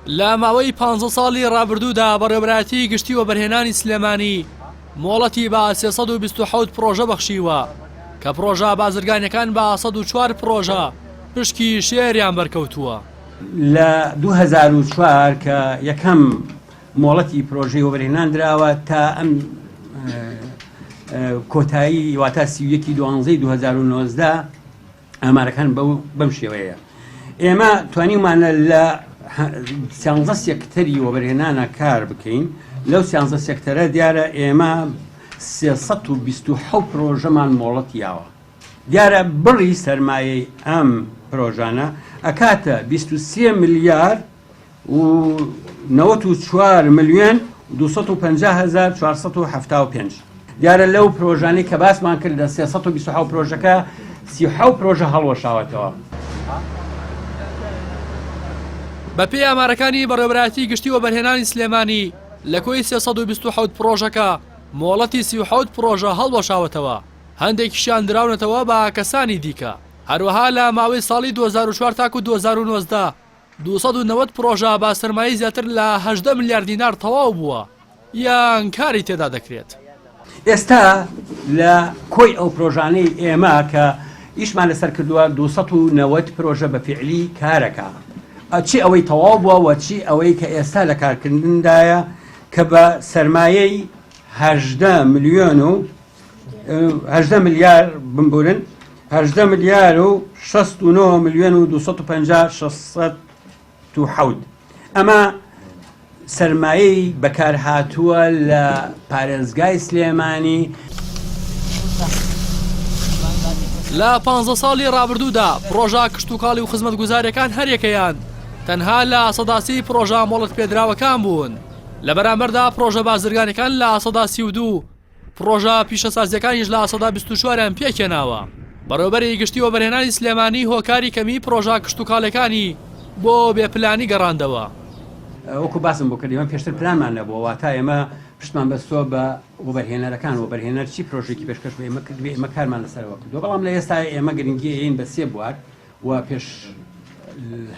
لە ماوەی 15 ساڵی ڕابردوودا بەڕێوەبەرایەتی گشتی وەبەرهێنانی سلێمانی مۆڵەتی بە 327 پرۆژە بەخشیوە کە پرۆژە بازرگانیەکان بە 104 پرۆژە پشکی شێریان بەرکەوتووە. لە 2004 کە یەکەم مۆڵەتی پرۆژەی وەبەرهێنان دراوە تا ئەم کۆتایی واتە 31/12/2019 ئامارەکان بەم شێوەیە. ئێمە توانیمانە لە 13 سێکتەری وەبەرهێنانە کار بکەین. لەو 13 سێکتەرە دیارە ئێمە 327 پرۆژەمان مۆڵەتیاوە. دیارە بڕی سەرمایەی ئەم پرۆژانە ئەکاتە 23 ملیار و 94 ملیۆن 250,475. دیارە لەو پرۆژانەی کە باسمان کرد لە 327 پرۆژەکە 37 پرۆژە هەڵوەشاوەتەوە. بەپێی ئامارەکانی بەڕێوەبەرایەتی گشتی وەبەرهێنانی سلێمانی لە کۆی 327 پرۆژەکە مۆڵەتی 37 پرۆژە هەڵوەشاوەتەوە، هەندێکیشیان دراونەتەوە بە کەسانی دیکە. هەروەها لە ماوەی ساڵی 2004 تاکو 2019 290 پرۆژە با سەرمایەی زیاتر لە 18 ملیار دینار تەواو بووە یان کاری تێدا دەکرێت. ئێستا لە کۆی ئەو پرۆژانەی ئێمە کە ئیشمان لەسەر کردووە 290 پرۆژە بە فعلی کارەکە. چی ئەوەی تەواو بووە و چی ئەوەی کە ئێستا لە کارکردندایە کە بە سەرمایەی 18 ملیار بمبورن 18 ملیار و 69 ملیۆن و 250,607. ئەمە سەرمایەی بەکارهاتووە لە پارێزگای سلێمانی. لە 15 ساڵی ڕابردوودا پرۆژە کشتتوکاڵی و خزمەتگوزاریەکان هەریەکەیان تەنها لە سەداسی پرۆژە مۆڵەت پێدراوەکان بوون. لە بەرامبەردا پرۆژە بازرگانەکان لە 32 پرۆژە پیشەسازیەکانیش لە 24 پێکێناوە. بەڕێوەبەری گشتی وەبەرهێنانی سلێمانی هۆکاری کەمی پرۆژە کشتتوکاڵەکانی بۆ بێپلانی گەڕاندەوە. وەکو باسم بۆ کردی ئەمە پێشتر پلانمان نەبووە، تا ئێمە پشتمان بەستۆ بە وەبەرهێنەرەکان وەبەرهێنەر چی پرۆژێکی پێشکەش بە ئێمە کردوێ، ئێمە کارمان لەسەرەوە کردووە. بەڵام لە ئێستا ئێمە گرنگی ئین بە 3 بوار و پێش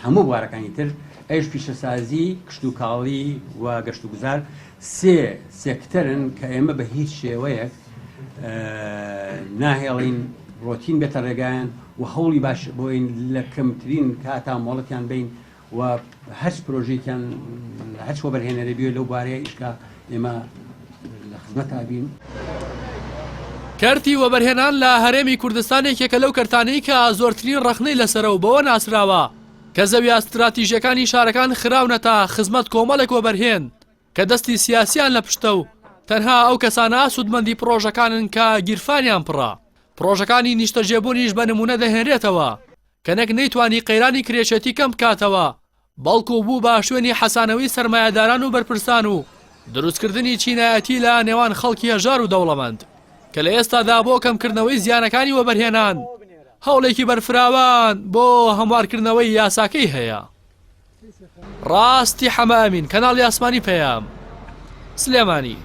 هەموو بوارەکانی تر ئەوش پیشەسازی کشتتوکاڵی و گەشتوگوزار 3 سێکتەرن کە ئێمە بە هیچ شێوەیەک ناهێڵین ڕۆتین بێتە ڕێگایان و هەوڵی باش بۆین لە کەمترین کاتا مۆڵەتیان بین و هەچ پرۆژێکیان هەچ وەبەرهێنەرە بێ لەو بارەیە ئیشکا ئێمە لە خزمەتا بین. کارتی وەبەرهێنان لە هەرێمی کوردستانێکێکە لەو کەرتانەی کە زۆرترین ڕەخنەی لەسەرەوە بەوە ناسراوە کە زەوی ئاستراتیژیەکانی شارەکان خراونەتە خزمەت کۆمەڵێک وەبەرهێن کە دەستی سیاسیان لە پشتە و تەنها ئەو کەسانە سوودمەندی پرۆژەکانن کە گیرفانیان پڕە. پرۆژەکانی نیشتەجێبوونیش بە نمونە دەهێنرێتەوە کە نەک نەیتوانی قەیرانی کرێچێتی کەم بکاتەوە، بەڵکو بوو بە شوێنی حەسانەوەی سەرمایەداران و بەرپرسان و دروستکردنی چینایەتی لە نێوان خەڵکی هەژار و دەوڵەمەند کە لە ئێستادا بۆ کەمکردنەوەی زیانەکانی وەبەرهێنان هەوڵێکی بەرفراوان بۆ هەموارکردنەوەی یاساکەی هەیە. ڕاستی حەمە ئەمین، کەناڵی ئاسمانی پەیام، سلێمانی.